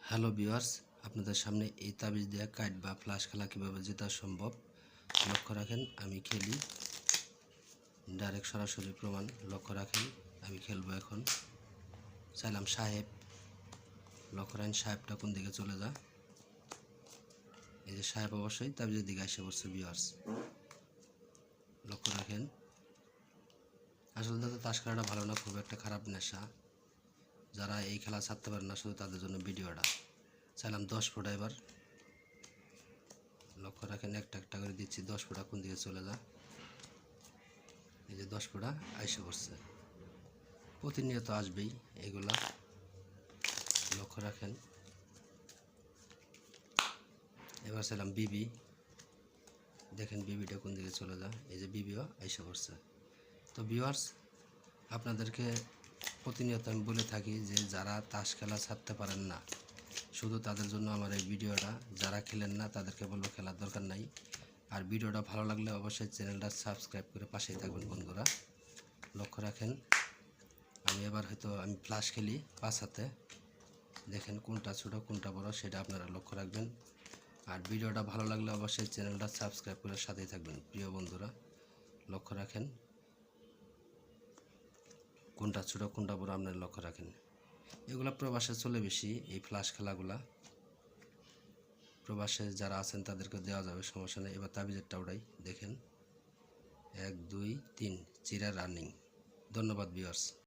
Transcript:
Hello viewers, আপনাদের সামনে এই তাবিজ দেওয়া কাইট বা ফ্লাশ খেলা কীভাবে জেতা সম্ভব লক্ষ্য রাখেন। আমি খেলি, ডাইরেক্ট সরাসরি প্রমাণ লক্ষ্য রাখেন। আমি খেলবো এখন। চাইলাম সাহেব, লক্ষ্য রাখেন সাহেবটা কোন দিকে চলে যা। এই যে সাহেব অবশ্যই তাবিজের দিকে এসে পড়ছে ভিউয়ার্স, লক্ষ্য রাখেন। আসলে তাদের তাস খেলাটা ভালো না, খুব একটা খারাপ নেশা। যারা এই খেলা ছাড়তে পারে না শুধু তাদের জন্য ভিডিওটা। চাইলাম 10 ফুটা, এবার লক্ষ্য রাখেন একটা একটা করে দিচ্ছি। 10 ফুটা কোন দিকে চলে যা। এই যে 10 ফুটা আইসে পড়ছে, প্রতিনিয়ত আসবেই এগুলা, লক্ষ্য রাখেন। এবার ছিলাম বিবি, দেখেন বিবিটা কোন দিকে চলে যায়। এই যে বিবিও আইসে পড়ছে। তো ভিউয়ার্স, আপনাদেরকে প্রতিনিয়ত আমি বলে থাকি যে যারা তাস খেলা ছাড়তে পারেন না শুধু তাদের জন্য আমার এই ভিডিওটা। যারা খেলেন না তাদেরকে বলবো খেলার দরকার নাই। আর ভিডিওটা ভালো লাগলে অবশ্যই চ্যানেলটা সাবস্ক্রাইব করে পাশেই থাকবেন বন্ধুরা, লক্ষ্য রাখেন। আমি এবার হয়তো আমি ফ্লাশ খেলি 5 হাতে, দেখেন কোনটা ছোটো কোনটা বড় সেটা আপনারা লক্ষ্য রাখবেন। আর ভিডিওটা ভালো লাগলে অবশ্যই চ্যানেলটা সাবস্ক্রাইব করে সাথেই থাকবেন প্রিয় বন্ধুরা, লক্ষ্য রাখেন। কোনটা ছোটো কোনটা বড় আপনারা লক্ষ্য রাখেন। এগুলো প্রবাসে চলে বেশি, এই ফ্লাশ খেলাগুলা প্রবাসে যারা আছেন তাদেরকে দেওয়া যাবে, সমস্যা নেই। এবার তাবিজেরটা ওটাই দেখেন, 1 2 3 চিরা রানিং। ধন্যবাদ ভিউয়ার্স।